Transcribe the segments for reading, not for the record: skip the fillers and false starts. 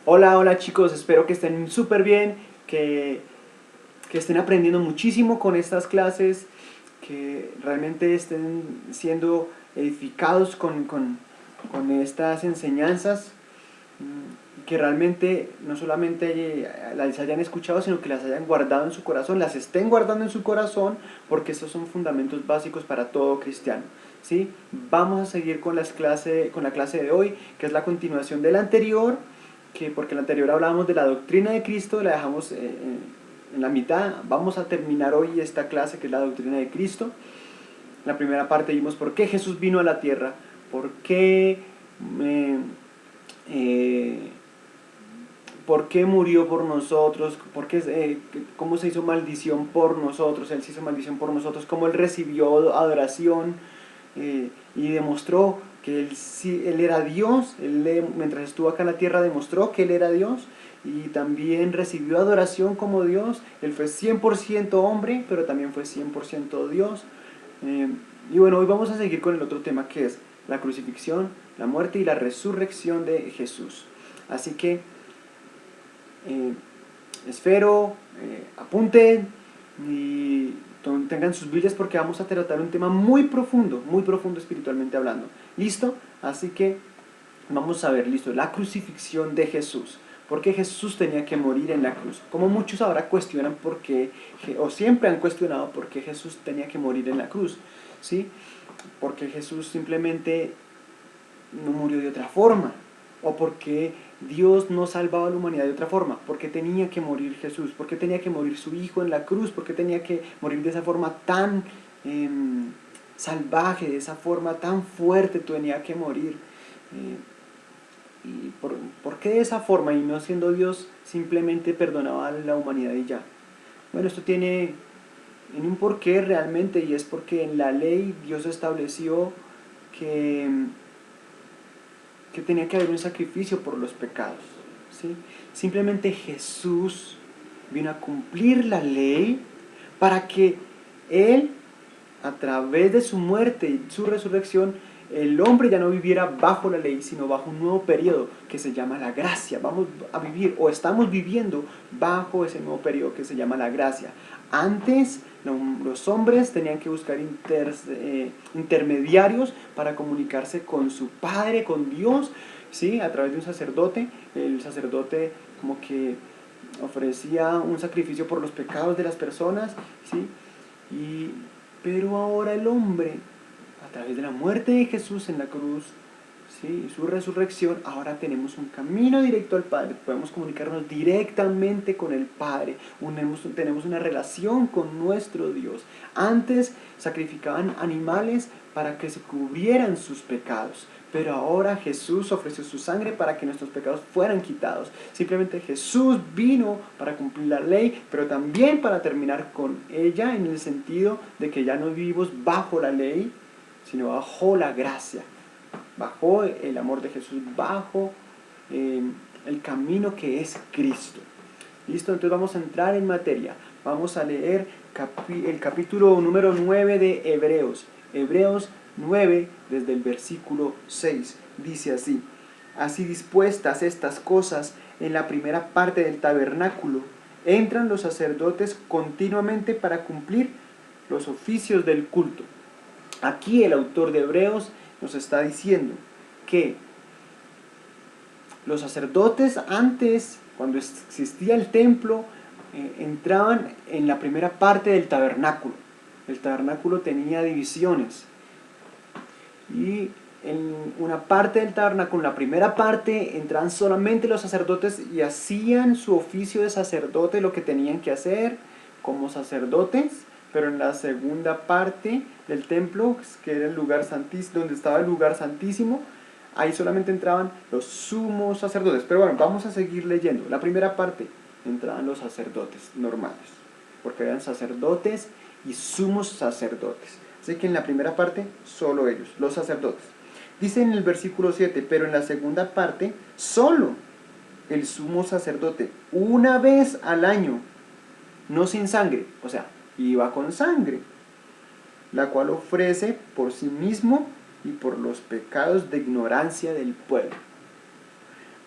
Hola, hola chicos, espero que estén súper bien, que estén aprendiendo muchísimo con estas clases, que realmente estén siendo edificados con estas enseñanzas, que realmente no solamente las hayan escuchado, sino que las hayan guardado en su corazón, las estén guardando en su corazón, porque esos son fundamentos básicos para todo cristiano. ¿Sí? Vamos a seguir con con la clase de hoy, que es la continuación de la anterior, que porque en la anterior hablábamos de la doctrina de Cristo, la dejamos en la mitad. Vamos a terminar hoy esta clase, que es la doctrina de Cristo. En la primera parte vimos por qué Jesús vino a la tierra, por qué, eh, eh, por qué murió por nosotros, por qué, cómo se hizo maldición por nosotros, Él se hizo maldición por nosotros, cómo Él recibió adoración, y demostró que él era Dios. Mientras estuvo acá en la tierra demostró que Él era Dios y también recibió adoración como Dios. Él fue 100% hombre, pero también fue 100% Dios. Eh, y bueno, hoy vamos a seguir con el otro tema, que es la crucifixión, la muerte y la resurrección de Jesús. Así que eh, espero, apunten y tengan sus Biblias, porque vamos a tratar un tema muy profundo espiritualmente hablando. ¿Listo? Así que vamos a ver, listo, la crucifixión de Jesús. ¿Por qué Jesús tenía que morir en la cruz? Como muchos ahora cuestionan por qué, o siempre han cuestionado por qué Jesús tenía que morir en la cruz. ¿Sí? Porque Jesús simplemente no murió de otra forma, o porque Dios no salvaba a la humanidad de otra forma. ¿Por qué tenía que morir Jesús? ¿Por qué tenía que morir su Hijo en la cruz? ¿Por qué tenía que morir de esa forma tan salvaje, de esa forma tan fuerte tenía que morir? ¿Y por qué de esa forma, y no siendo Dios simplemente perdonaba a la humanidad y ya? Bueno, esto tiene un porqué realmente, y es porque en la ley Dios estableció que tenía que haber un sacrificio por los pecados. ¿Sí? Simplemente Jesús vino a cumplir la ley para que Él, a través de su muerte y su resurrección, el hombre ya no viviera bajo la ley, sino bajo un nuevo periodo que se llama la gracia. Vamos a vivir, o estamos viviendo, bajo ese nuevo periodo que se llama la gracia. Antes los hombres tenían que buscar intermediarios para comunicarse con su Padre, con Dios, ¿sí? A través de un sacerdote. El sacerdote como que ofrecía un sacrificio por los pecados de las personas, ¿sí? Pero ahora el hombre, a través de la muerte de Jesús en la cruz, ¿sí?, y su resurrección, ahora tenemos un camino directo al Padre. Podemos comunicarnos directamente con el Padre. Tenemos una relación con nuestro Dios. Antes sacrificaban animales para que se cubrieran sus pecados, pero ahora Jesús ofreció su sangre para que nuestros pecados fueran quitados. Simplemente Jesús vino para cumplir la ley, pero también para terminar con ella, en el sentido de que ya no vivimos bajo la ley, sino bajo la gracia, bajo el amor de Jesús, bajo el camino que es Cristo. ¿Listo? Entonces vamos a entrar en materia. Vamos a leer el capítulo número 9 de Hebreos. Hebreos 9, desde el versículo 6. Dice así: así dispuestas estas cosas, en la primera parte del tabernáculo entran los sacerdotes continuamente para cumplir los oficios del culto. Aquí el autor de Hebreos nos está diciendo que los sacerdotes antes, cuando existía el templo, entraban en la primera parte del tabernáculo. El tabernáculo tenía divisiones, y en una parte del tabernáculo, en la primera parte, entraban solamente los sacerdotes y hacían su oficio de sacerdote, lo que tenían que hacer como sacerdotes. Pero en la segunda parte del templo, que era el lugar santísimo, donde estaba el lugar santísimo, ahí solamente entraban los sumos sacerdotes. Pero bueno, vamos a seguir leyendo. La primera parte, entraban los sacerdotes normales, porque eran sacerdotes y sumos sacerdotes. Así que en la primera parte, solo ellos, los sacerdotes. Dice en el versículo 7, pero en la segunda parte, solo el sumo sacerdote, una vez al año, no sin sangre, o sea, iba con sangre, la cual ofrece por sí mismo y por los pecados de ignorancia del pueblo.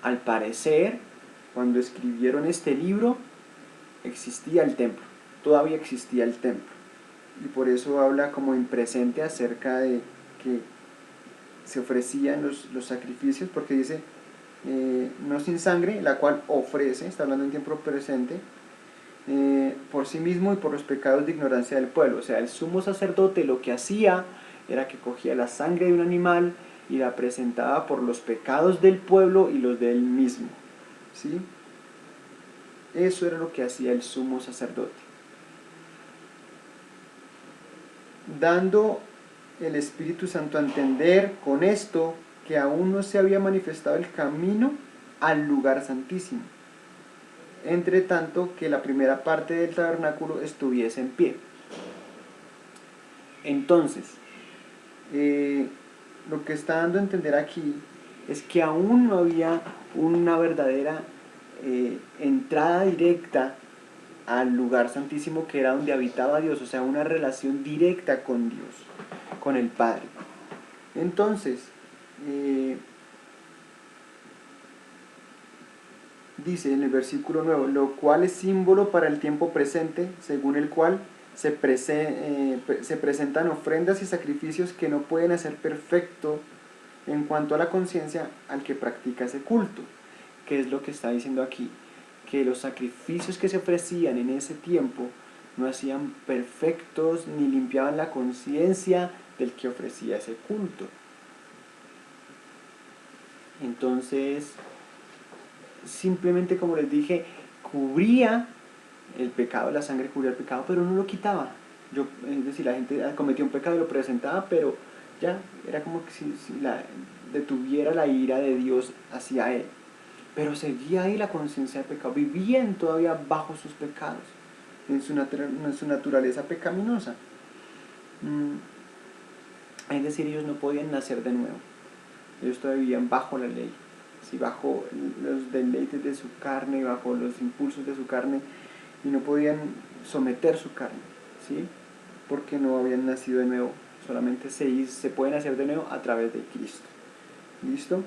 Al parecer, cuando escribieron este libro, existía el templo, todavía existía el templo. Y por eso habla como en presente acerca de que se ofrecían los sacrificios, porque dice, no sin sangre, la cual ofrece, está hablando en tiempo presente, por sí mismo y por los pecados de ignorancia del pueblo. O sea, el sumo sacerdote lo que hacía era que cogía la sangre de un animal y la presentaba por los pecados del pueblo y los de él mismo, ¿sí? Eso era lo que hacía el sumo sacerdote, dando el Espíritu Santo a entender con esto que aún no se había manifestado el camino al lugar santísimo, entre tanto que la primera parte del tabernáculo estuviese en pie. Entonces, lo que está dando a entender aquí es que aún no había una verdadera entrada directa al lugar santísimo, que era donde habitaba Dios, o sea, una relación directa con Dios, con el Padre. Entonces, dice en el versículo 9, lo cual es símbolo para el tiempo presente, según el cual se presentan ofrendas y sacrificios que no pueden hacer perfecto en cuanto a la conciencia al que practica ese culto. ¿Qué es lo que está diciendo aquí? Que los sacrificios que se ofrecían en ese tiempo no hacían perfectos ni limpiaban la conciencia del que ofrecía ese culto. Entonces, simplemente, como les dije, cubría el pecado, la sangre cubría el pecado, pero no lo quitaba. Es decir, la gente cometía un pecado y lo presentaba, pero ya era como que si detuviera la ira de Dios hacia él. Pero seguía ahí la conciencia de pecado, vivían todavía bajo sus pecados, en su naturaleza pecaminosa. Es decir, ellos no podían nacer de nuevo, ellos todavía vivían bajo la ley, ¿sí? Bajo los deleites de su carne, bajo los impulsos de su carne, y no podían someter su carne, ¿sí? Porque no habían nacido de nuevo. Solamente se pueden hacer de nuevo a través de Cristo. ¿Listo?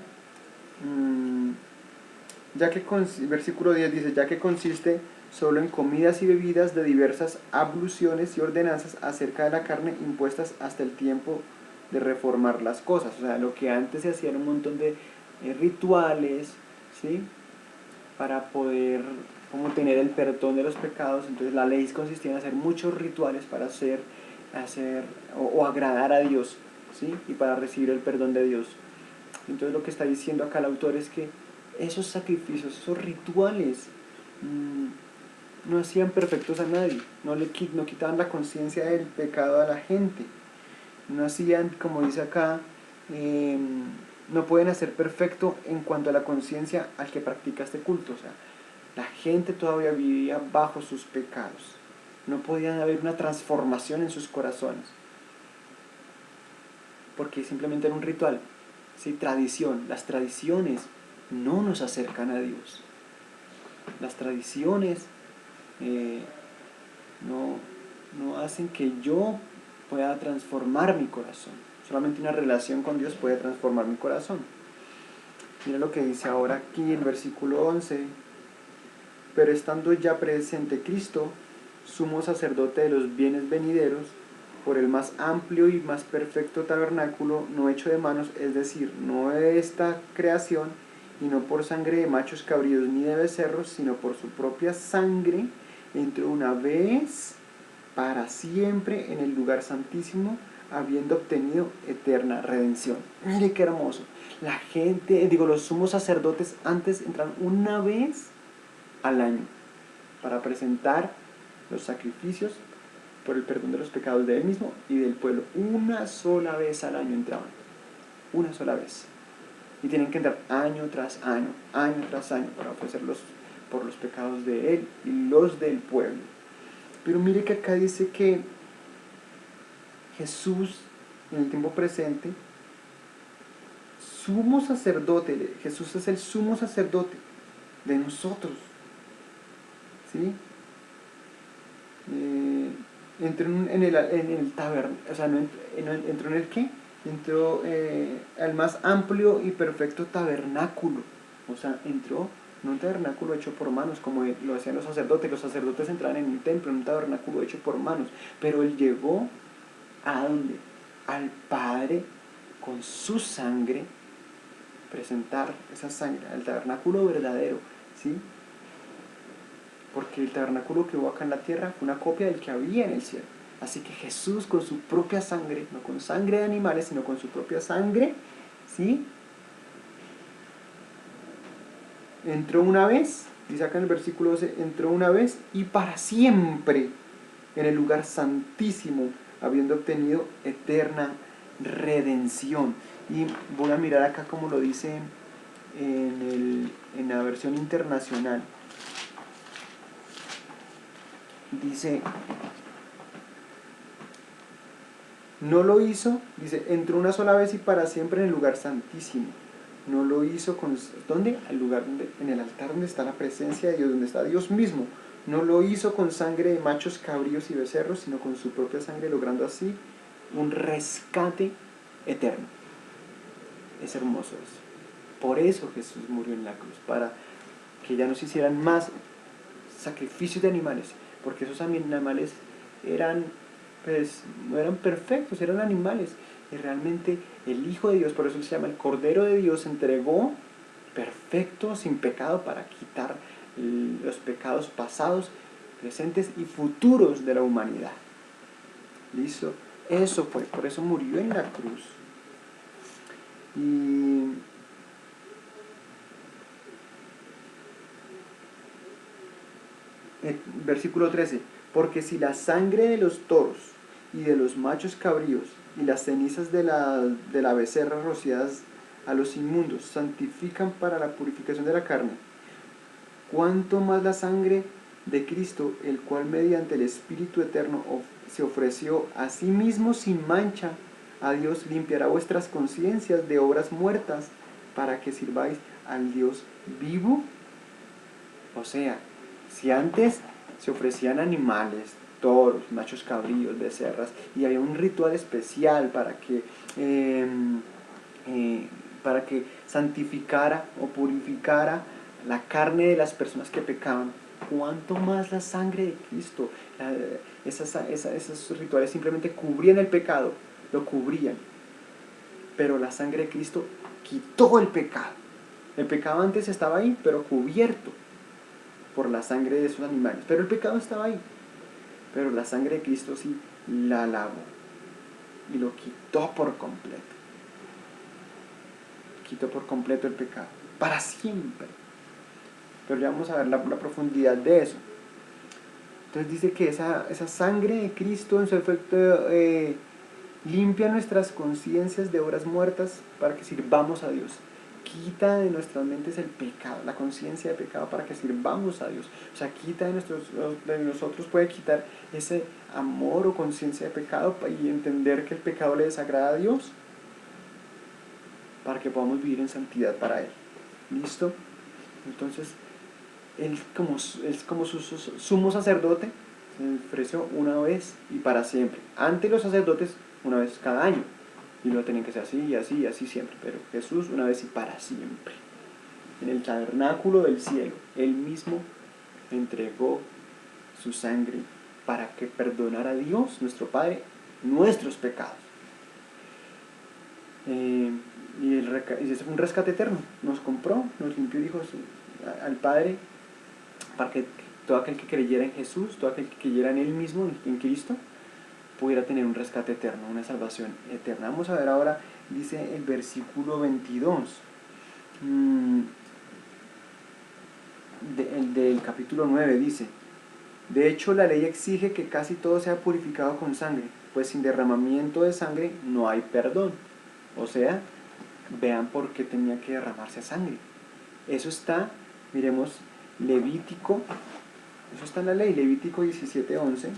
Versículo 10 dice, ya que consiste solo en comidas y bebidas de diversas abluciones y ordenanzas acerca de la carne impuestas hasta el tiempo de reformar las cosas. O sea, lo que antes se hacían un montón de rituales, ¿sí? Para poder como tener el perdón de los pecados. Entonces la ley consistía en hacer muchos rituales para hacer o agradar a Dios, ¿sí? Y para recibir el perdón de Dios. Entonces lo que está diciendo acá el autor es que esos sacrificios, esos rituales no hacían perfectos a nadie, no quitaban la conciencia del pecado a la gente, no hacían, como dice acá, no pueden hacer perfecto en cuanto a la conciencia al que practica este culto. O sea, la gente todavía vivía bajo sus pecados, no podía haber una transformación en sus corazones, porque simplemente era un ritual, ¿sí? Tradición. Las tradiciones no nos acercan a Dios. Las tradiciones no hacen que yo pueda transformar mi corazón. Solamente una relación con Dios puede transformar mi corazón. Mira lo que dice ahora aquí en versículo 11. Pero estando ya presente Cristo, sumo sacerdote de los bienes venideros, por el más amplio y más perfecto tabernáculo, no hecho de manos, es decir, no de esta creación, y no por sangre de machos cabríos ni de becerros, sino por su propia sangre, entró una vez para siempre en el lugar santísimo, habiendo obtenido eterna redención. Mire qué hermoso. Los sumos sacerdotes antes entraron una vez al año para presentar los sacrificios por el perdón de los pecados de él mismo y del pueblo. Una sola vez al año entraban, una sola vez. Y tienen que entrar año tras año para ofrecerlos por los pecados de él y los del pueblo. Pero mire que acá dice que Jesús, en el tiempo presente, sumo sacerdote, Jesús es el sumo sacerdote de nosotros, ¿sí? Entró en el tabernáculo, o sea, ¿entró en el qué? Entró al más amplio y perfecto tabernáculo, o sea, entró no un tabernáculo hecho por manos, como lo hacían los sacerdotes. Los sacerdotes entraban en un templo, en un tabernáculo hecho por manos, pero Él llegó ¿a dónde? Al Padre con su sangre, presentar esa sangre al tabernáculo verdadero, ¿sí? Porque el tabernáculo que hubo acá en la tierra fue una copia del que había en el cielo. Así que Jesús con su propia sangre, no con sangre de animales, sino con su propia sangre, ¿sí? Entró una vez, dice acá en el versículo 12, entró una vez y para siempre en el lugar santísimo, habiendo obtenido eterna redención. Y voy a mirar acá como lo dice en la versión internacional. Dice, no lo hizo, dice, entró una sola vez y para siempre en el lugar santísimo. No lo hizo con, ¿dónde? Al lugar donde, en el altar donde está la presencia de Dios, donde está Dios mismo. No lo hizo con sangre de machos, cabríos y becerros, sino con su propia sangre, logrando así un rescate eterno. Es hermoso eso. Por eso Jesús murió en la cruz, para que ya no se hicieran más sacrificios de animales, porque esos animales eran, pues, no eran perfectos, eran animales. Y realmente el Hijo de Dios, por eso se llama el Cordero de Dios, se entregó perfecto, sin pecado, para quitar los pecados pasados, presentes y futuros de la humanidad. ¿Listo? Eso fue, por eso murió en la cruz. Y versículo 13, porque si la sangre de los toros y de los machos cabríos y las cenizas de la becerra rociadas a los inmundos santifican para la purificación de la carne, cuánto más la sangre de Cristo, el cual mediante el Espíritu Eterno se ofreció a sí mismo sin mancha a Dios, limpiará vuestras conciencias de obras muertas para que sirváis al Dios vivo. O sea, si antes se ofrecían animales, toros, machos cabríos, becerras, y había un ritual especial para que santificara o purificara la carne de las personas que pecaban, cuánto más la sangre de Cristo. Esos rituales simplemente cubrían el pecado, lo cubrían, pero la sangre de Cristo quitó el pecado. El pecado antes estaba ahí, pero cubierto por la sangre de esos animales, pero el pecado estaba ahí, pero la sangre de Cristo sí la lavó y lo quitó por completo. Quitó por completo el pecado, para siempre. Pero ya vamos a ver la profundidad de eso. Entonces dice que esa sangre de Cristo en su efecto limpia nuestras conciencias de obras muertas para que sirvamos a Dios. Quita de nuestras mentes el pecado, la conciencia de pecado, para que sirvamos a Dios. O sea, quita de nosotros, puede quitar ese amor o conciencia de pecado y entender que el pecado le desagrada a Dios, para que podamos vivir en santidad para Él. ¿Listo? Entonces, Él como su sumo sacerdote se ofreció una vez y para siempre. Antes los sacerdotes una vez cada año, y lo tenían que ser así y así y así siempre, pero Jesús una vez y para siempre. En el tabernáculo del cielo, Él mismo entregó su sangre para que perdonara a Dios, nuestro Padre, nuestros pecados. Y ese fue un rescate eterno. Nos compró, nos limpió, dijo al Padre, para que todo aquel que creyera en Jesús, todo aquel que creyera en Él mismo, en Cristo, pudiera tener un rescate eterno, una salvación eterna. Vamos a ver ahora, dice el versículo 22 del capítulo 9, dice: de hecho, la ley exige que casi todo sea purificado con sangre, pues sin derramamiento de sangre no hay perdón. O sea, vean por qué tenía que derramarse sangre. Eso está, miremos, Levítico, eso está en la ley, Levítico 17:11.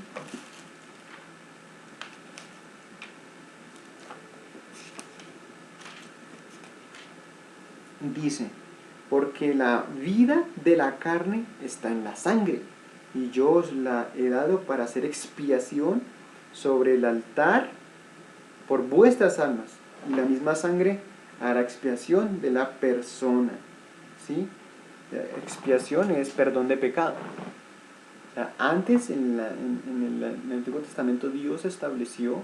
Dice: porque la vida de la carne está en la sangre, y yo os la he dado para hacer expiación sobre el altar por vuestras almas, y la misma sangre hará expiación de la persona. ¿Sí? Expiación es perdón de pecado. O sea, antes en el Antiguo Testamento Dios estableció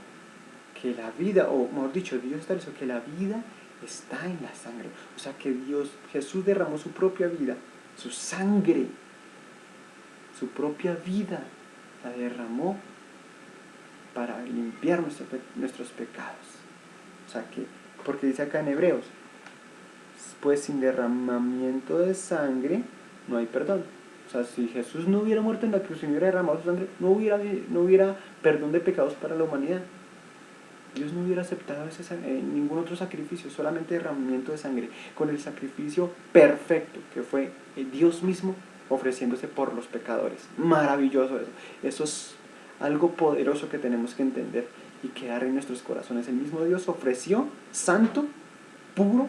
que la vida, o mejor dicho, Dios estableció que la vida está en la sangre. O sea que Jesús derramó su propia vida, su sangre, su propia vida, la derramó para limpiar nuestros pecados. O sea que, porque dice acá en Hebreos, pues sin derramamiento de sangre no hay perdón. O sea, si Jesús no hubiera muerto en la cruz y no hubiera derramado su sangre, no hubiera perdón de pecados para la humanidad. Dios no hubiera aceptado ningún otro sacrificio, solamente derramamiento de sangre, con el sacrificio perfecto que fue Dios mismo ofreciéndose por los pecadores. Maravilloso eso. Eso es algo poderoso que tenemos que entender y quedar en nuestros corazones. El mismo Dios ofreció, santo, puro,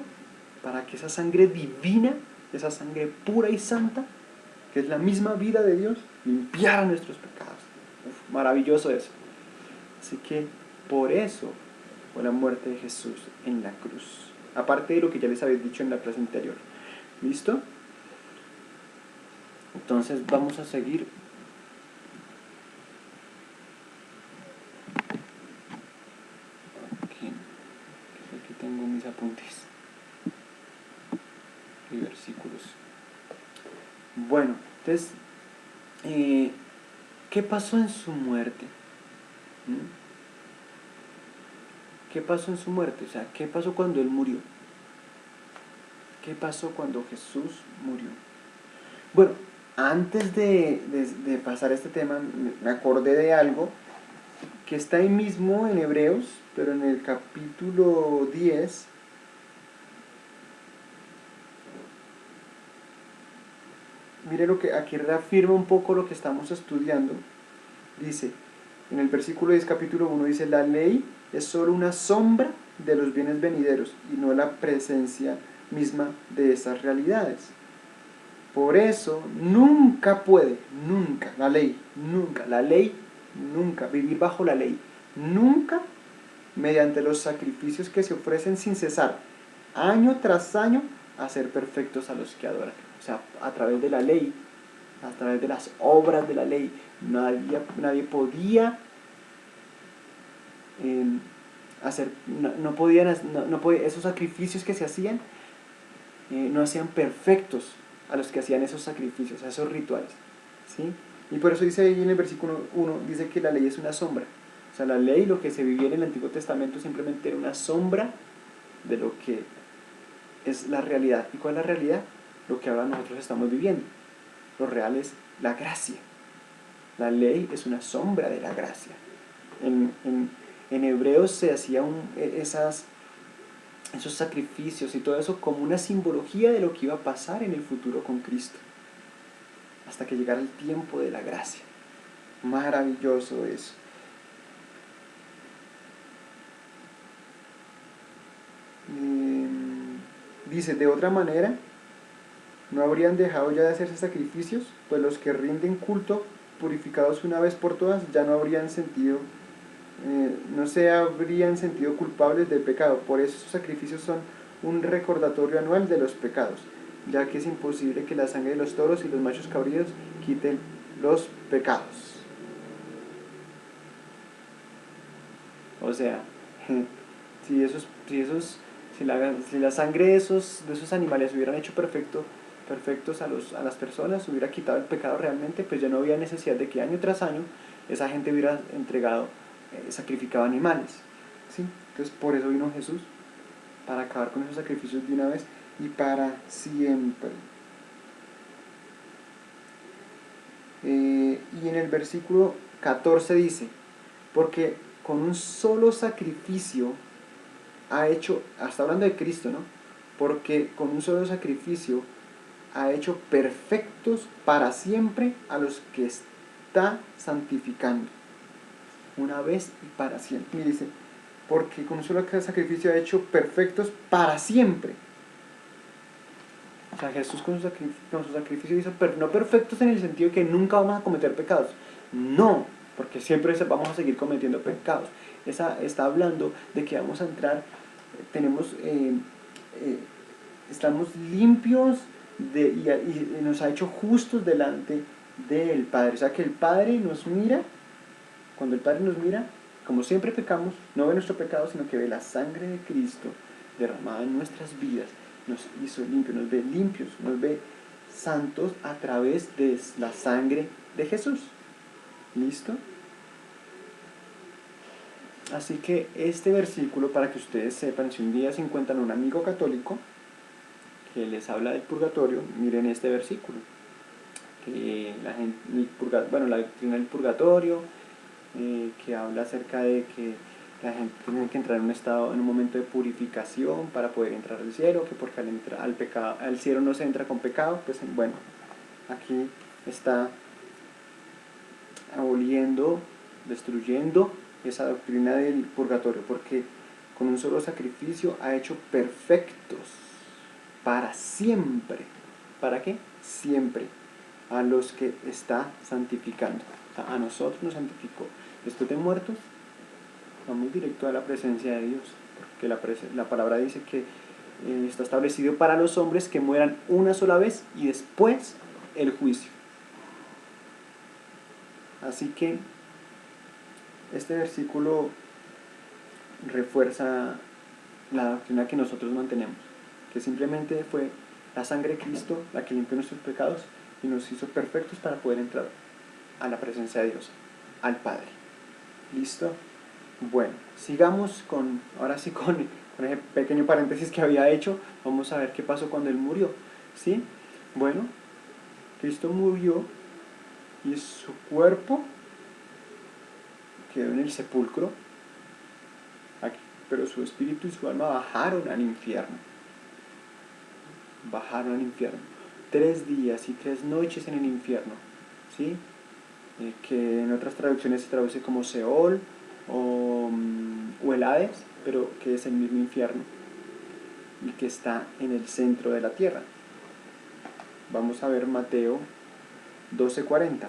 para que esa sangre divina, esa sangre pura y santa, que es la misma vida de Dios, limpiara nuestros pecados. Uf, maravilloso eso. Así que por eso fue la muerte de Jesús en la cruz. Aparte de lo que ya les había dicho en la clase anterior. ¿Listo? Entonces vamos a seguir. Aquí tengo mis apuntes y versículos. Bueno, entonces, ¿qué pasó en su muerte? ¿Qué pasó en su muerte? O sea, ¿qué pasó cuando Él murió? ¿Qué pasó cuando Jesús murió? Bueno, antes de pasar a este tema, me acordé de algo que está ahí mismo en Hebreos, pero en el capítulo 10, mire lo que aquí reafirma un poco lo que estamos estudiando. Dice, en el versículo 10, capítulo 1, dice, la ley es solo una sombra de los bienes venideros y no la presencia misma de esas realidades. Por eso nunca puede, nunca, la ley, nunca, vivir bajo la ley, nunca, mediante los sacrificios que se ofrecen sin cesar, año tras año, hacer perfectos a los que adoran. O sea, a través de la ley, a través de las obras de la ley, nadie podía hacer, no podían, esos sacrificios que se hacían, no hacían perfectos a los que hacían esos sacrificios, a esos rituales, ¿sí? Y por eso dice ahí en el versículo 1, dice que la ley es una sombra. O sea, la ley, lo que se vivía en el Antiguo Testamento, simplemente era una sombra de lo que es la realidad. ¿Y cuál es la realidad? Lo que ahora nosotros estamos viviendo. Lo real es la gracia. La ley es una sombra de la gracia. En Hebreos se hacían esos sacrificios y todo eso como una simbología de lo que iba a pasar en el futuro con Cristo, hasta que llegara el tiempo de la gracia. Maravilloso eso. Dice, de otra manera, no habrían dejado ya de hacerse sacrificios, pues los que rinden culto, purificados una vez por todas, ya no se habrían sentido culpables del pecado. Por eso esos sacrificios son un recordatorio anual de los pecados, ya que es imposible que la sangre de los toros y los machos cabríos quiten los pecados. O sea, si la sangre de esos animales hubieran hecho perfectos a las personas, hubiera quitado el pecado realmente, pues ya no había necesidad de que año tras año esa gente hubiera sacrificado animales, ¿sí? Entonces por eso vino Jesús, para acabar con esos sacrificios de una vez y para siempre. Y en el versículo 14 dice, porque con un solo sacrificio está hablando de Cristo, ¿no? Porque con un solo sacrificio ha hecho perfectos para siempre a los que está santificando. Una vez y para siempre. Y dice, porque con un solo sacrificio ha hecho perfectos para siempre. O sea, Jesús con su sacrificio hizo, no perfectos en el sentido de que nunca vamos a cometer pecados. No, porque siempre vamos a seguir cometiendo pecados. Está hablando de que vamos a entrar, estamos limpios y nos ha hecho justos delante del Padre. O sea que el Padre nos mira, cuando el Padre nos mira, como siempre pecamos, no ve nuestro pecado, sino que ve la sangre de Cristo derramada en nuestras vidas, nos hizo limpios, nos ve santos a través de la sangre de Jesús. ¿Listo? Así que este versículo, para que ustedes sepan, si un día se encuentran un amigo católico que les habla del purgatorio, miren este versículo. Que la doctrina del purgatorio, que habla acerca de que la gente tiene que entrar en un estado, en un momento de purificación para poder entrar al cielo, que porque al cielo no se entra con pecado. Pues bueno, aquí está aboliendo, destruyendo esa doctrina del purgatorio, porque con un solo sacrificio ha hecho perfectos para siempre. ¿Para qué? Siempre. A los que está santificando. O sea, a nosotros nos santificó. Después de muertos, vamos directo a la presencia de Dios, porque la palabra dice que está establecido para los hombres que mueran una sola vez y después el juicio. Así que este versículo refuerza la doctrina que nosotros mantenemos, que simplemente fue la sangre de Cristo la que limpió nuestros pecados y nos hizo perfectos para poder entrar a la presencia de Dios, al Padre. ¿Listo? Bueno, sigamos ahora sí con ese pequeño paréntesis que había hecho. Vamos a ver qué pasó cuando Él murió. ¿Sí? Bueno, Cristo murió y su cuerpo quedó en el sepulcro, aquí, pero su espíritu y su alma bajaron al infierno. Bajaron al infierno. 3 días y 3 noches en el infierno. ¿Sí? Que en otras traducciones se traduce como Seol o el Hades, pero que es el mismo infierno y que está en el centro de la tierra. Vamos a ver Mateo 12:40.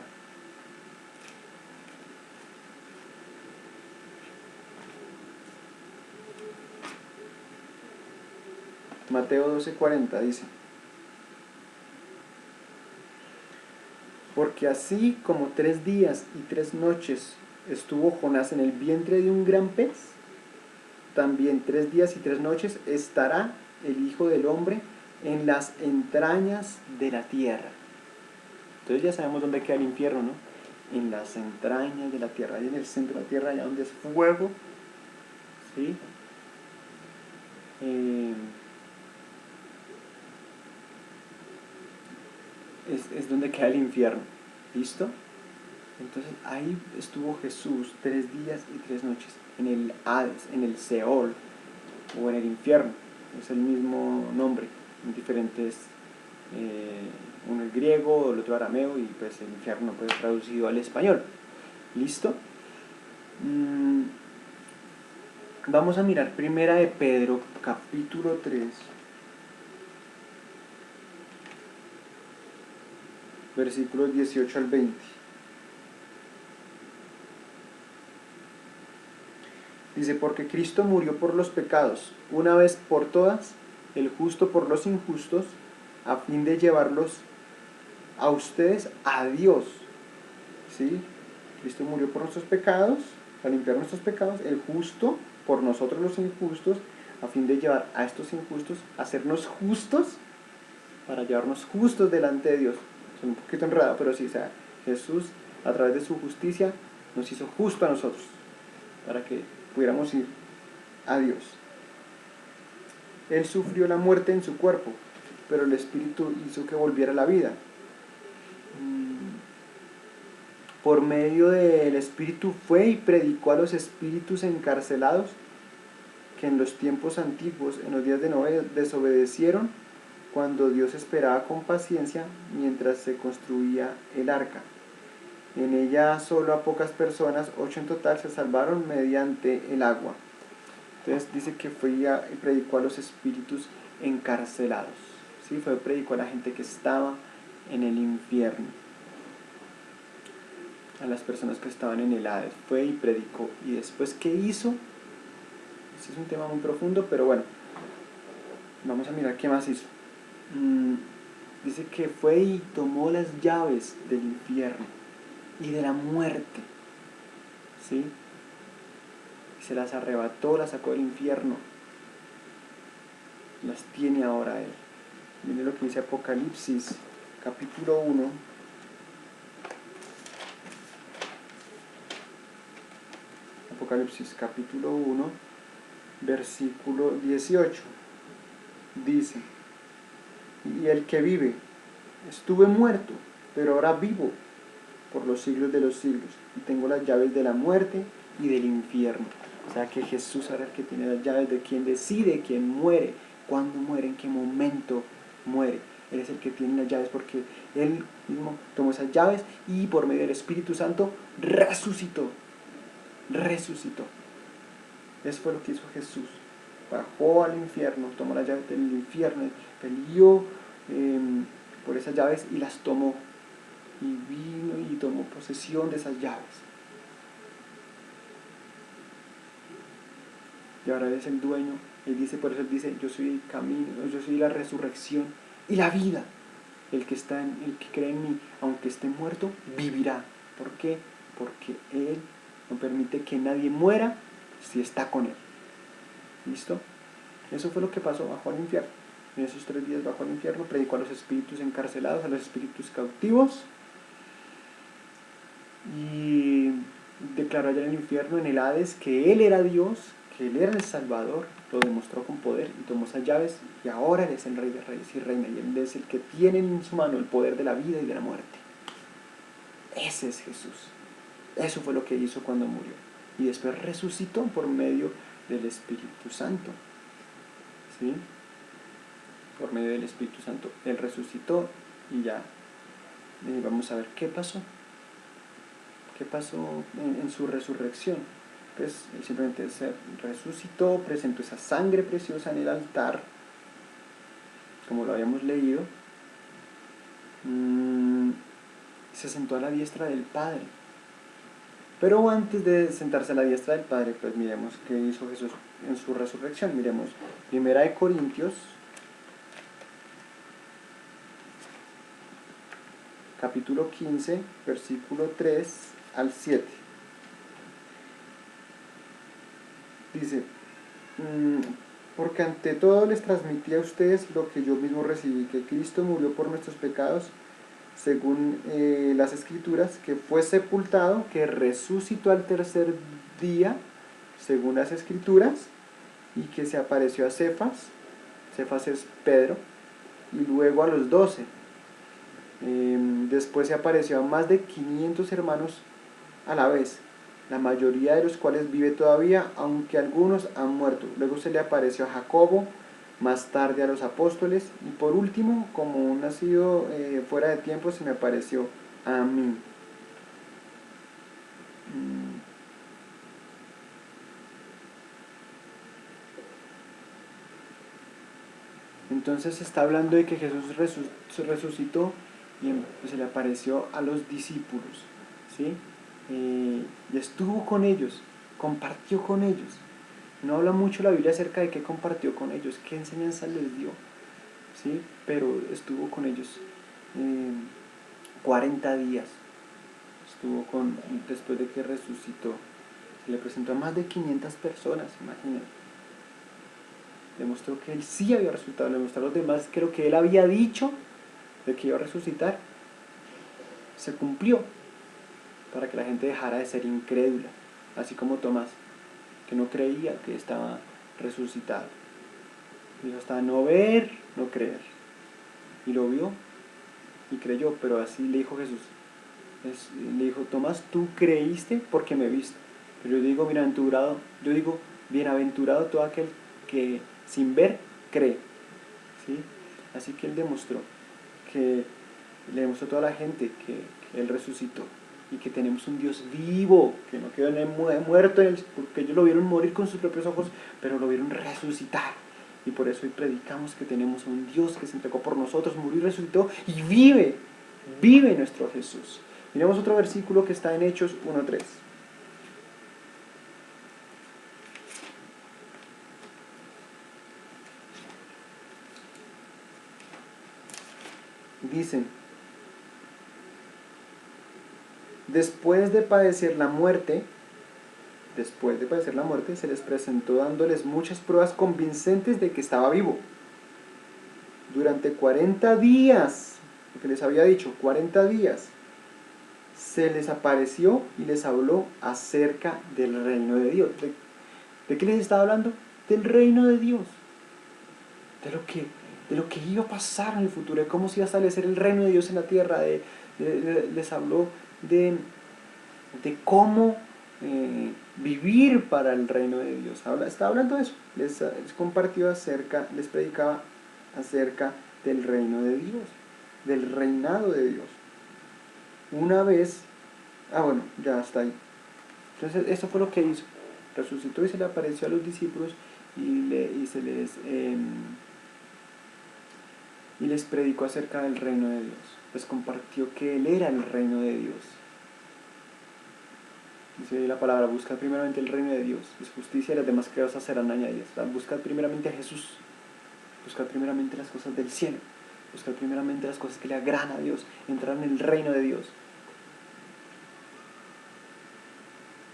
Mateo 12:40 dice: porque así como 3 días y 3 noches estuvo Jonás en el vientre de un gran pez, también 3 días y 3 noches estará el Hijo del Hombre en las entrañas de la tierra. Entonces ya sabemos dónde queda el infierno, ¿no? En las entrañas de la tierra, ahí en el centro de la tierra, allá donde es fuego, ¿sí? Es donde queda el infierno. ¿Listo? Entonces ahí estuvo Jesús 3 días y 3 noches, en el Hades, en el Seol, o en el infierno. Es el mismo nombre, en diferentes, uno el griego, el otro arameo, y pues el infierno pues traducido al español. ¿Listo? Vamos a mirar Primera de Pedro, capítulo 3, versículos 18 al 20. Dice: porque Cristo murió por los pecados, una vez por todas, el justo por los injustos, a fin de llevarlos a ustedes a Dios. ¿Sí? Cristo murió por nuestros pecados, para limpiar nuestros pecados, el justo por nosotros los injustos, a fin de llevar a estos injustos a hacernos justos, para llevarnos justos delante de Dios. Es un poquito enredado, pero sí, o sea, Jesús a través de su justicia nos hizo justo a nosotros, para que pudiéramos ir a Dios. Él sufrió la muerte en su cuerpo, pero el Espíritu hizo que volviera a la vida. Por medio del Espíritu fue y predicó a los espíritus encarcelados que en los tiempos antiguos, en los días de Noé, desobedecieron cuando Dios esperaba con paciencia mientras se construía el arca. En ella solo a pocas personas, 8 en total, se salvaron mediante el agua. Entonces dice que fue y predicó a los espíritus encarcelados. ¿Sí? Fue y predicó a la gente que estaba en el infierno, a las personas que estaban en el Hades. Fue y predicó. ¿Y después qué hizo? Este es un tema muy profundo, pero bueno, vamos a mirar qué más hizo. dice que fue y tomó las llaves del infierno y de la muerte, ¿sí? Se las arrebató, las sacó del infierno, las tiene ahora él. Miren lo que dice Apocalipsis, capítulo 1. Apocalipsis, capítulo 1, versículo 18. Dice: y el que vive, estuve muerto, pero ahora vivo por los siglos de los siglos, y tengo las llaves de la muerte y del infierno. O sea que Jesús ahora es el que tiene las llaves de quien decide quién muere, cuándo muere, en qué momento muere. Él es el que tiene las llaves porque Él mismo tomó esas llaves y por medio del Espíritu Santo resucitó. Resucitó. Eso fue lo que hizo Jesús. Bajó al infierno, tomó las llaves del infierno, peleó por esas llaves y las tomó. Y vino y tomó posesión de esas llaves. Y ahora Él es el dueño. Él dice, por eso Él dice, yo soy el camino, yo soy la resurrección y la vida. El que cree en mí, aunque esté muerto, vivirá. ¿Por qué? Porque Él no permite que nadie muera si está con Él. ¿Listo? Eso fue lo que pasó, bajó al infierno. En esos 3 días bajó al infierno, predicó a los espíritus encarcelados, a los espíritus cautivos, y declaró allá en el infierno, en el Hades, que Él era Dios, que Él era el Salvador, lo demostró con poder y tomó esas llaves, y ahora Él es el Rey de Reyes y Reina, y Él es el que tiene en su mano el poder de la vida y de la muerte. Ese es Jesús. Eso fue lo que hizo cuando murió. Y después resucitó por medio del Espíritu Santo. ¿Sí? Por medio del Espíritu Santo. Él resucitó y ya vamos a ver qué pasó. ¿Qué pasó en su resurrección? Pues Él simplemente se resucitó, presentó esa sangre preciosa en el altar, como lo habíamos leído, se sentó a la diestra del Padre. Pero antes de sentarse a la diestra del Padre, pues miremos qué hizo Jesús en su resurrección. Miremos 1 Corintios, capítulo 15, versículo 3 al 7. Dice: porque ante todo les transmití a ustedes lo que yo mismo recibí, que Cristo murió por nuestros pecados, según las Escrituras, que fue sepultado, que resucitó al tercer día, según las Escrituras, y que se apareció a Cefas. Cefas es Pedro, y luego a los 12. Después se apareció a más de 500 hermanos a la vez, la mayoría de los cuales vive todavía, aunque algunos han muerto. Luego se le apareció a Jacobo, más tarde a los apóstoles, y por último, como un nacido fuera de tiempo, se me apareció a mí. Entonces está hablando de que Jesús resucitó y pues, se le apareció a los discípulos, ¿sí? Y estuvo con ellos, compartió con ellos. No habla mucho la Biblia acerca de qué compartió con ellos, qué enseñanza les dio, ¿sí? Pero estuvo con ellos 40 días. Después de que resucitó. Se le presentó a más de 500 personas, imagínense. Demostró que Él sí había resucitado, le demostró a los demás que lo que Él había dicho de que iba a resucitar se cumplió, para que la gente dejara de ser incrédula, así como Tomás, que no creía que estaba resucitado. Dijo: hasta no ver, no creer. Y lo vio y creyó, pero así le dijo Jesús. Le dijo: Tomás, tú creíste porque me viste. Pero yo digo, bienaventurado todo aquel que sin ver cree. ¿Sí? Así que Él demostró le demostró a toda la gente que Él resucitó y que tenemos un Dios vivo, que no quedó muerto, porque ellos lo vieron morir con sus propios ojos, pero lo vieron resucitar. Y por eso hoy predicamos que tenemos un Dios que se entregó por nosotros, murió y resucitó y vive nuestro Jesús. Miremos otro versículo que está en Hechos 1:3. Dicen, después de padecer la muerte, se les presentó dándoles muchas pruebas convincentes de que estaba vivo. Durante 40 días, lo que les había dicho, 40 días, se les apareció y les habló acerca del reino de Dios. ¿De qué les estaba hablando? Del reino de Dios. De lo que iba a pasar en el futuro, de cómo se iba a establecer el reino de Dios en la tierra. Les habló de cómo vivir para el reino de Dios. Estaba hablando de eso. Les compartió les predicaba acerca del reino de Dios, del reinado de Dios. Una vez, bueno, ya está ahí. Entonces, eso fue lo que hizo. Resucitó y se le apareció a los discípulos y les predicó acerca del reino de Dios. Les compartió que Él era el reino de Dios. Dice la palabra, buscad primeramente el reino de Dios, es justicia y las demás cosas serán añadidas. Buscad primeramente a Jesús, buscad primeramente las cosas del cielo, buscad primeramente las cosas que le agradan a Dios, entrar en el reino de Dios.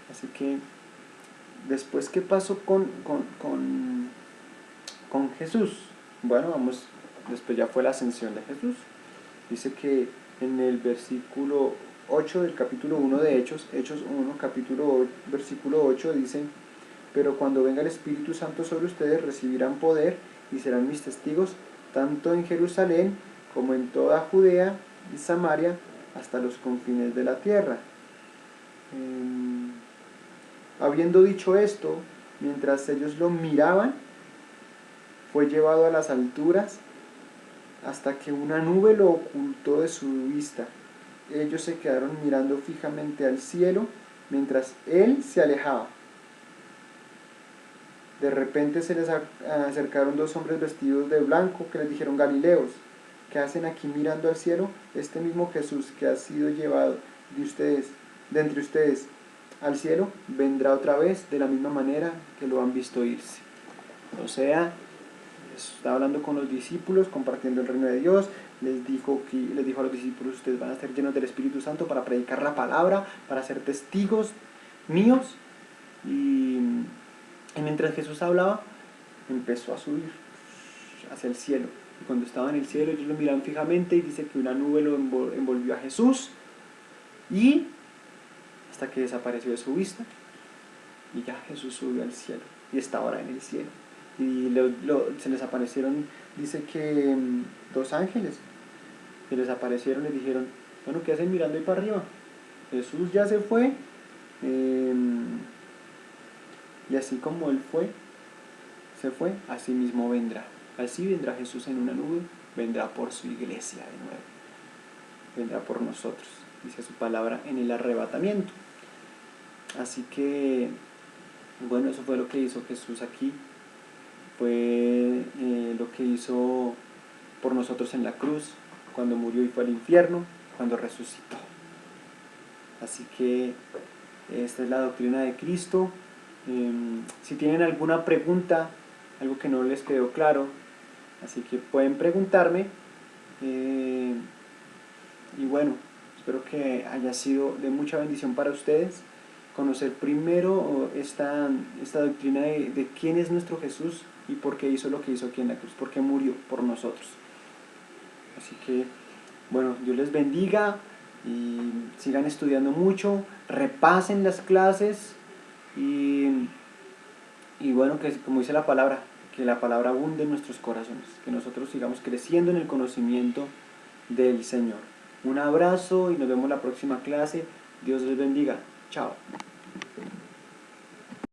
Así que, después, ¿qué pasó con Jesús? Bueno, después ya fue la ascensión de Jesús. Dice que en el versículo 8 del capítulo 1 de Hechos 1, versículo 8 dice, pero cuando venga el Espíritu Santo sobre ustedes recibirán poder y serán mis testigos tanto en Jerusalén como en toda Judea y Samaria hasta los confines de la tierra. Habiendo dicho esto, mientras ellos lo miraban, fue llevado a las alturas hasta que una nube lo ocultó de su vista. Ellos se quedaron mirando fijamente al cielo mientras él se alejaba. De repente se les acercaron dos hombres vestidos de blanco que les dijeron, Galileos, ¿qué hacen aquí mirando al cielo? Este mismo Jesús que ha sido llevado de entre ustedes al cielo, vendrá otra vez de la misma manera que lo han visto irse. O sea, está hablando con los discípulos, compartiendo el reino de Dios. Les dijo a los discípulos, ustedes van a ser llenos del Espíritu Santo para predicar la palabra, para ser testigos míos. Y mientras Jesús hablaba, empezó a subir hacia el cielo. Y cuando estaba en el cielo, ellos lo miraban fijamente y dice que una nube lo envolvió a Jesús y hasta que desapareció de su vista. Y ya Jesús subió al cielo y está ahora en el cielo. Y se les aparecieron, dice que dos ángeles se les aparecieron y les dijeron, bueno, ¿qué hacen mirando ahí para arriba? Jesús ya se fue, y así como Él se fue, así mismo vendrá. Así vendrá Jesús en una nube, vendrá por su iglesia de nuevo, vendrá por nosotros, dice su palabra, en el arrebatamiento. Así que, bueno, eso fue lo que hizo Jesús aquí. Fue lo que hizo por nosotros en la cruz, cuando murió y fue al infierno, cuando resucitó. Así que esta es la doctrina de Cristo. Si tienen alguna pregunta, algo que no les quedó claro, así que pueden preguntarme. Y bueno, espero que haya sido de mucha bendición para ustedes conocer primero esta doctrina de quién es nuestro Jesús y por qué hizo lo que hizo aquí en la cruz, por qué murió por nosotros. Así que, bueno, Dios les bendiga y sigan estudiando mucho, repasen las clases y bueno, que como dice la palabra, que la palabra abunde en nuestros corazones, que nosotros sigamos creciendo en el conocimiento del Señor. Un abrazo y nos vemos la próxima clase. Dios les bendiga. Chao.